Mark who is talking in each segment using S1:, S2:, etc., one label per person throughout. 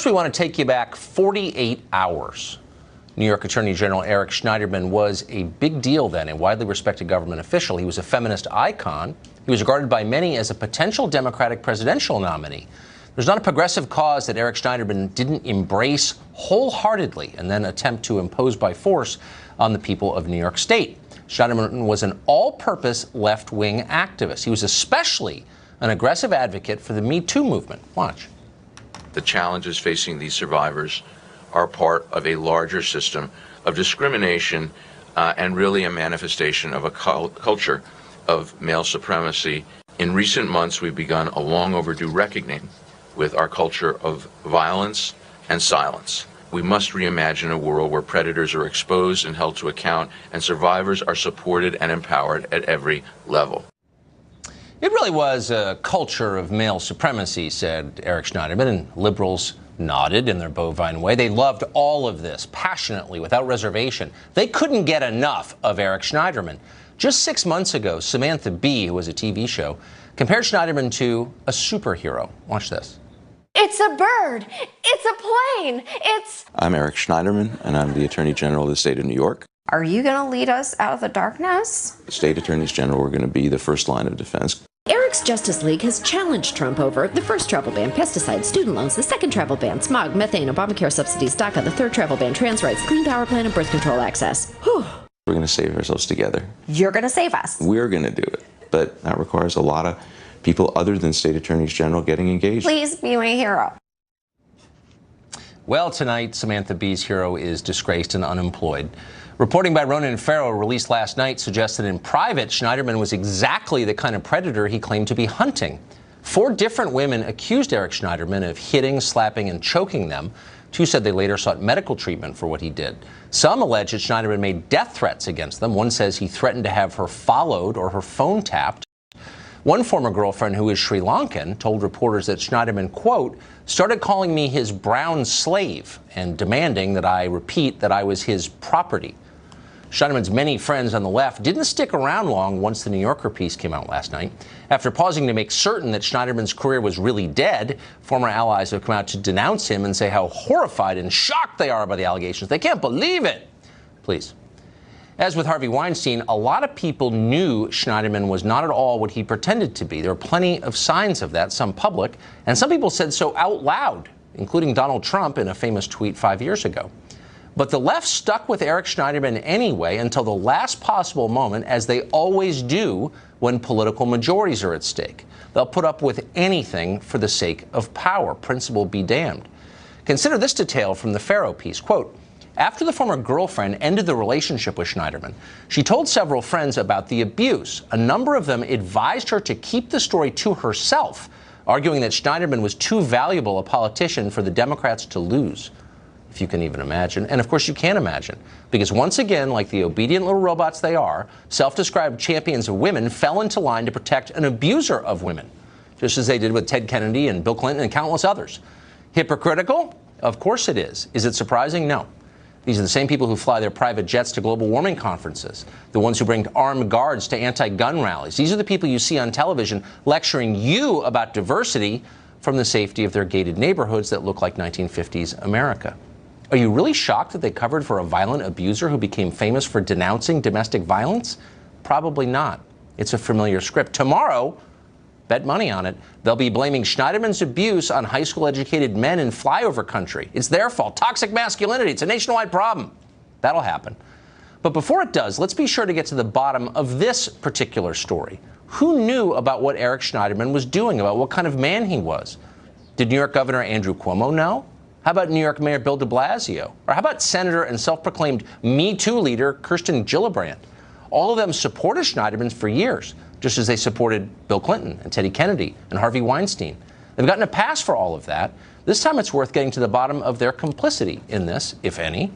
S1: We want to take you back 48 hours. New York Attorney General Eric Schneiderman was a big deal then, a widely respected government official. He was a feminist icon. He was regarded by many as a potential Democratic presidential nominee. There's not a progressive cause that Eric Schneiderman didn't embrace wholeheartedly and then attempt to impose by force on the people of New York State. Schneiderman was an all-purpose left-wing activist. He was especially an aggressive advocate for the Me Too movement. Watch.
S2: The challenges facing these survivors are part of a larger system of discrimination and really a manifestation of a culture of male supremacy. In recent months, we've begun a long overdue reckoning with our culture of violence and silence. We must reimagine a world where predators are exposed and held to account, and survivors are supported and empowered at every level.
S1: It really was a culture of male supremacy, said Eric Schneiderman, and liberals nodded in their bovine way. They loved all of this passionately, without reservation. They couldn't get enough of Eric Schneiderman. Just 6 months ago, Samantha Bee, who was a TV show, compared Schneiderman to a superhero. Watch this.
S3: It's a bird. It's a plane.
S4: I'm Eric Schneiderman, and I'm the Attorney General of the state of New York.
S3: Are you going to lead us out of the darkness?
S4: The state attorneys general are going to be the first line of defense.
S5: Eric's Justice League has challenged Trump over the first travel ban, pesticides, student loans, the second travel ban, smog, methane, Obamacare subsidies, DACA, the third travel ban, trans rights, clean power plan, and birth control access. Whew.
S4: We're going to save ourselves together.
S3: You're going to save us.
S4: We're going to do it. But that requires a lot of people other than state attorneys general getting engaged.
S3: Please be my hero.
S1: Well, tonight, Samantha Bee's hero is disgraced and unemployed. Reporting by Ronan Farrow, released last night, suggests that in private, Schneiderman was exactly the kind of predator he claimed to be hunting. 4 different women accused Eric Schneiderman of hitting, slapping, and choking them. 2 said they later sought medical treatment for what he did. Some allege that Schneiderman made death threats against them. One says he threatened to have her followed or her phone tapped. One former girlfriend, who is Sri Lankan, told reporters that Schneiderman, quote, started calling me his brown slave and demanding that I repeat that I was his property. Schneiderman's many friends on the left didn't stick around long once the New Yorker piece came out last night. After pausing to make certain that Schneiderman's career was really dead, former allies have come out to denounce him and say how horrified and shocked they are by the allegations. They can't believe it. Please. As with Harvey Weinstein, a lot of people knew Schneiderman was not at all what he pretended to be. There were plenty of signs of that, some public, and some people said so out loud, including Donald Trump in a famous tweet 5 years ago. But the left stuck with Eric Schneiderman anyway until the last possible moment, as they always do when political majorities are at stake. They'll put up with anything for the sake of power. Principle be damned. Consider this detail from the Farrow piece. Quote, after the former girlfriend ended the relationship with Schneiderman, she told several friends about the abuse. A number of them advised her to keep the story to herself, arguing that Schneiderman was too valuable a politician for the Democrats to lose. If you can even imagine. And of course you can't imagine, because once again, like the obedient little robots they are, self-described champions of women fell into line to protect an abuser of women, just as they did with Ted Kennedy and Bill Clinton and countless others. Hypocritical? Of course it is. Is it surprising? No. These are the same people who fly their private jets to global warming conferences, the ones who bring armed guards to anti-gun rallies. These are the people you see on television lecturing you about diversity from the safety of their gated neighborhoods that look like 1950s America. Are you really shocked that they covered for a violent abuser who became famous for denouncing domestic violence? Probably not. It's a familiar script. Tomorrow, bet money on it, they'll be blaming Schneiderman's abuse on high school-educated men in flyover country. It's their fault. Toxic masculinity. It's a nationwide problem. That'll happen. But before it does, let's be sure to get to the bottom of this particular story. Who knew about what Eric Schneiderman was doing, about what kind of man he was? Did New York Governor Andrew Cuomo know? How about New York Mayor Bill de Blasio? Or how about Senator and self-proclaimed Me Too leader Kirsten Gillibrand? All of them supported Schneiderman for years, just as they supported Bill Clinton and Teddy Kennedy and Harvey Weinstein. They've gotten a pass for all of that. This time it's worth getting to the bottom of their complicity in this, if any.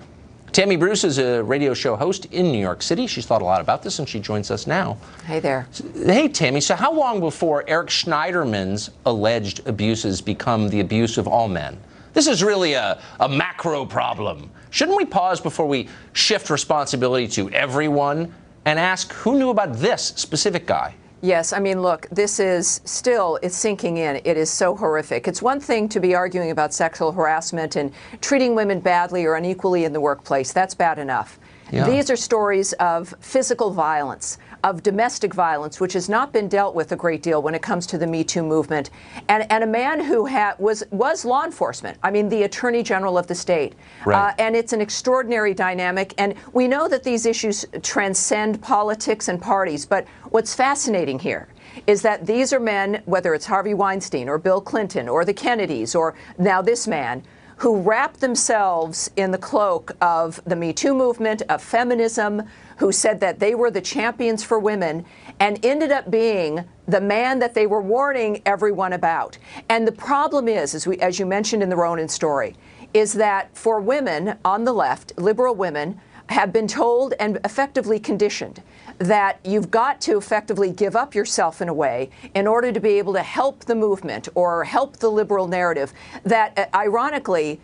S1: Tammy Bruce is a radio show host in New York City. She's thought a lot about this, and she joins us now.
S6: Hey there.
S1: Hey, Tammy. So how long before Eric Schneiderman's alleged abuses become the abuse of all men? This is really a macro problem. Shouldn't we pause before we shift responsibility to everyone and ask who knew about this specific guy?
S6: Yes, I mean, look, this is still, it's sinking in. It is so horrific. It's one thing to be arguing about sexual harassment and treating women badly or unequally in the workplace. That's bad enough.
S1: Yeah.
S6: These are stories of physical violence, of domestic violence, which has not been dealt with a great deal when it comes to the Me Too movement. And a man who was law enforcement, I mean, the Attorney General of the state.
S1: Right.
S6: And it's an extraordinary dynamic. And we know that these issues transcend politics and parties. But what's fascinating here is that these are men, whether it's Harvey Weinstein or Bill Clinton or the Kennedys or now this man, who wrapped themselves in the cloak of the Me Too movement, of feminism, who said that they were the champions for women, and ended up being the man that they were warning everyone about. And the problem is, as you mentioned in the Ronan story, is that for women on the left, liberal women, have been told and effectively conditioned that you've got to effectively give up yourself in a way in order to be able to help the movement or help the liberal narrative. That ironically,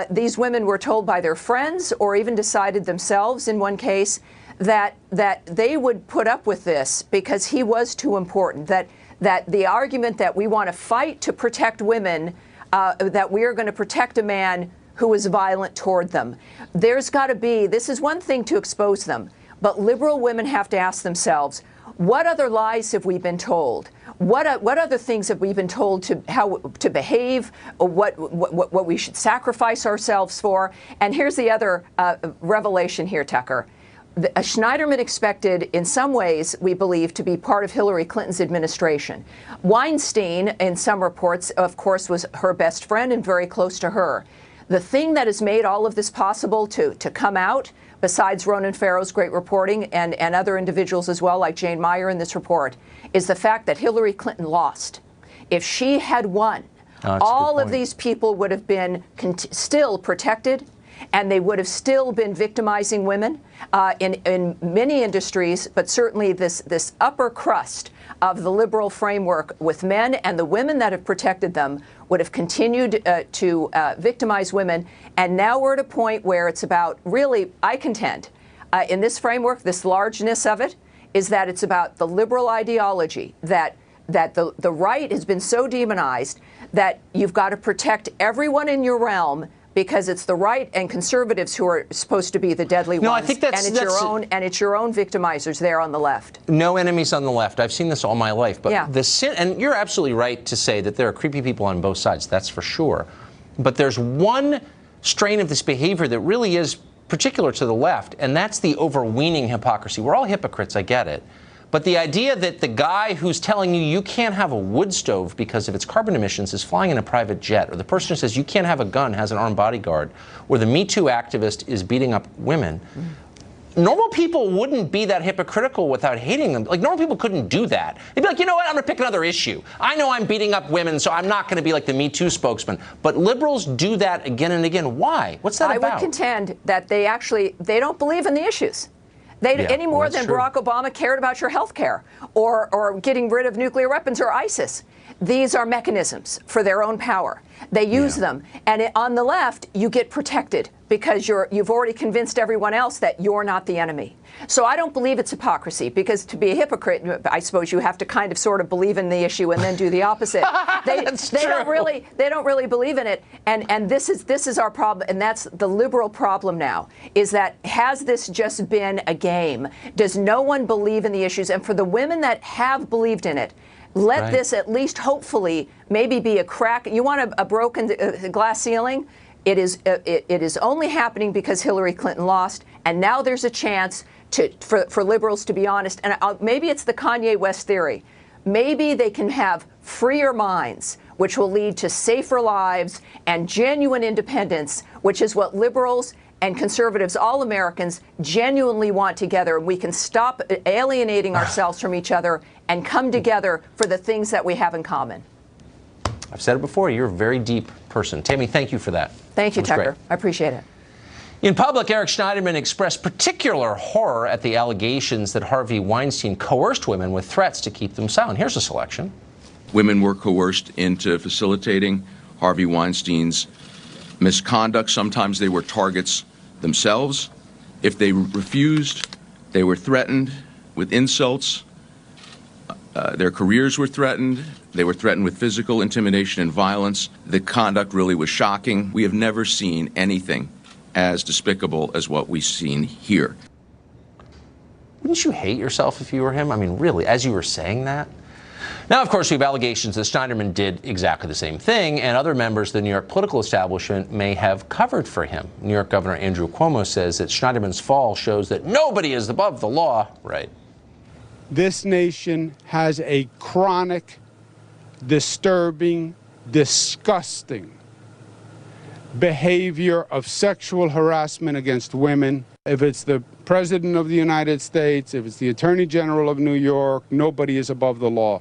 S6: these women were told by their friends or even decided themselves in one case that they would put up with this because he was too important. That the argument that we want to fight to protect women, that we are going to protect a man who is violent toward them. There's got to be, this is one thing to expose them, but liberal women have to ask themselves, what other lies have we been told? What other things have we been told how to behave, or what we should sacrifice ourselves for? And here's the other revelation here, Tucker. Schneiderman expected, in some ways, we believe, to be part of Hillary Clinton's administration. Weinstein, in some reports, of course, was her best friend and very close to her. The thing that has made all of this possible to come out, besides Ronan Farrow's great reporting and other individuals as well, like Jane Meyer in this report, is the fact that Hillary Clinton lost. If she had won, all of these people would have been still protected, and they would have still been victimizing women in many industries, but certainly this upper crust of the liberal framework with men and the women that have protected them would have continued to victimize women. And now we're at a point where it's about, really, I contend, in this framework, this largeness of it, is that it's about the liberal ideology, that the right has been so demonized that you've got to protect everyone in your realm because it's the right and conservatives who are supposed to be the deadly ones.
S1: I think that's
S6: it's your own victimizers there on the left.
S1: No enemies on the left. I've seen this all my life. But
S6: yeah.
S1: And you're absolutely right to say that there are creepy people on both sides. That's for sure. But there's one strain of this behavior that really is particular to the left, and that's the overweening hypocrisy. We're all hypocrites, I get it. But the idea that the guy who's telling you can't have a wood stove because of its carbon emissions is flying in a private jet, or the person who says you can't have a gun has an armed bodyguard, or the Me Too activist is beating up women, normal people wouldn't be that hypocritical without hating them. Like, normal people couldn't do that. They'd be like, you know what, I'm going to pick another issue. I know I'm beating up women, so I'm not going to be like the Me Too spokesman. But liberals do that again and again. Why? What's that about?
S6: I would contend that they don't believe in the issues. Any more than Barack Obama cared about your health care or getting rid of nuclear weapons or ISIS. These are mechanisms for their own power. They use them. And on the left, you get protected because you've already convinced everyone else that you're not the enemy. So I don't believe it's hypocrisy, because to be a hypocrite, I suppose you have to kind of sort of believe in the issue and then do the opposite. They don't really believe in it. And this is our problem, and that's the liberal problem now, is that has this just been a game? Does no one believe in the issues? And for the women that have believed in it, let this at least hopefully maybe be a crack. You want a broken glass ceiling? It is only happening because Hillary Clinton lost, and now there's a chance for liberals to be honest. And maybe it's the Kanye West theory. Maybe they can have freer minds, which will lead to safer lives and genuine independence, which is what liberals and conservatives, all Americans, genuinely want together. We can stop alienating ourselves from each other and come together for the things that we have in common.
S1: I've said it before, you're a very deep person. Tammy, thank you for that.
S6: Thank you, Tucker.
S1: Great.
S6: I appreciate it.
S1: In public, Eric Schneiderman expressed particular horror at the allegations that Harvey Weinstein coerced women with threats to keep them silent. Here's a selection.
S2: Women were coerced into facilitating Harvey Weinstein's misconduct. Sometimes they were targets themselves. If they refused, they were threatened with insults. Their careers were threatened. They were threatened with physical intimidation and violence. The conduct really was shocking. We have never seen anything as despicable as what we've seen here.
S1: Wouldn't you hate yourself if you were him? I mean, really, as you were saying that? Now, of course, we have allegations that Schneiderman did exactly the same thing, and other members of the New York political establishment may have covered for him. New York Governor Andrew Cuomo says that Schneiderman's fall shows that nobody is above the law. Right.
S7: This nation has a chronic, disturbing, disgusting behavior of sexual harassment against women. If it's the President of the United States, if it's the Attorney General of New York, nobody is above the law.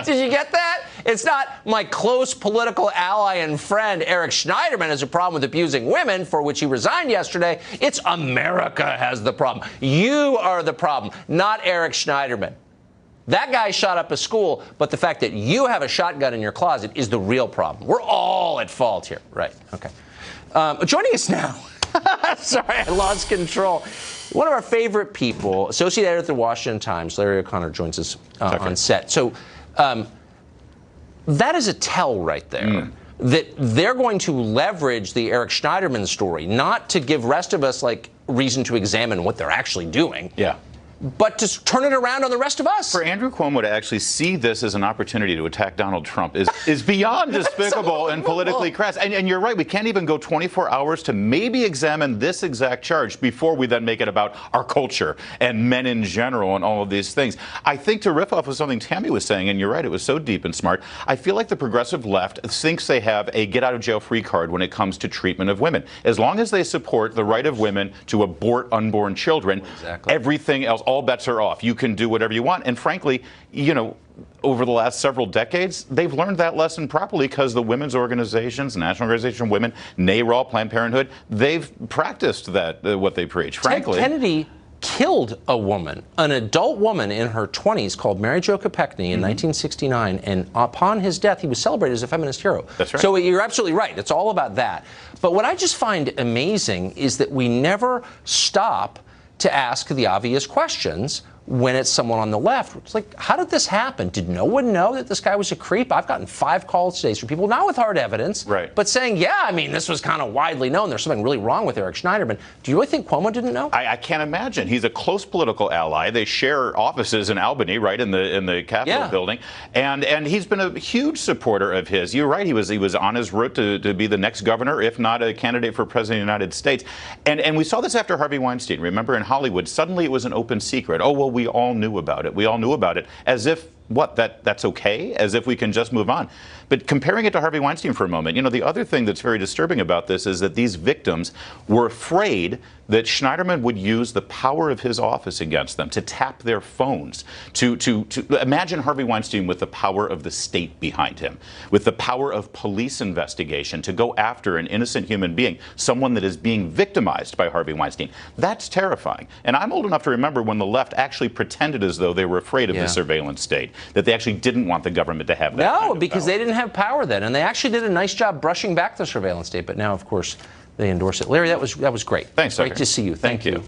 S1: Did you get that? It's not my close political ally and friend Eric Schneiderman has a problem with abusing women, for which he resigned yesterday. It's America has the problem. You are the problem, not Eric Schneiderman. That guy shot up a school, but the fact that you have a shotgun in your closet is the real problem. We're all at fault here. Right. Okay. Joining us now. Sorry, I lost control. One of our favorite people, associate editor at the Washington Times, Larry O'Connor, joins us on set. So that is a tell right there. That they're going to leverage the Eric Schneiderman story, not to give rest of us like reason to examine what they're actually doing.
S8: Yeah.
S1: But to turn it around on the rest of us.
S8: For Andrew Cuomo to actually see this as an opportunity to attack Donald Trump is beyond despicable and politically crass. And you're right, we can't even go 24 hours to maybe examine this exact charge before we then make it about our culture and men in general and all of these things. I think to riff off of something Tammy was saying, and you're right, it was so deep and smart, I feel like the progressive left thinks they have a get-out-of-jail-free card when it comes to treatment of women. As long as they support the right of women to abort unborn children, everything else, all bets are off. You can do whatever you want. And frankly, you know, over the last several decades, they've learned that lesson properly because the women's organizations, National Organization of Women, NARAL, Planned Parenthood, they've practiced that, what they preach, frankly.
S1: Ted Kennedy killed a woman, an adult woman in her 20s called Mary Jo Kopechne in 1969, and upon his death, he was celebrated as a feminist hero.
S8: That's right.
S1: So you're absolutely right. It's all about that. But what I just find amazing is that we never stop to ask the obvious questions when it's someone on the left. It's like, how did this happen? Did no one know that this guy was a creep? I've gotten 5 calls today from people, not with hard evidence, but saying, yeah, I mean, this was kind of widely known. There's something really wrong with Eric Schneiderman. Do you really think Cuomo didn't know?
S8: I can't imagine. He's a close political ally. They share offices in Albany, right, in the Capitol building. And he's been a huge supporter of his. You're right, he was on his route to be the next governor, if not a candidate for president of the United States. And we saw this after Harvey Weinstein. Remember, in Hollywood, suddenly it was an open secret. Oh, well, we all knew about it. We all knew about it as if, what, that's okay? As if we can just move on. But comparing it to Harvey Weinstein for a moment, you know, the other thing that's very disturbing about this is that these victims were afraid that Schneiderman would use the power of his office against them, to tap their phones, to imagine Harvey Weinstein with the power of the state behind him, with the power of police investigation to go after an innocent human being, someone that is being victimized by Harvey Weinstein. That's terrifying. And I'm old enough to remember when the left actually pretended as though they were afraid of the surveillance state, that they actually didn't want the government to have that kind of
S1: because
S8: power.
S1: they didn't have power then, and they actually did a nice job brushing back the surveillance state, but now, of course, they endorse it. Larry, that was great.
S8: Thanks,
S1: Great to see you. Thank you.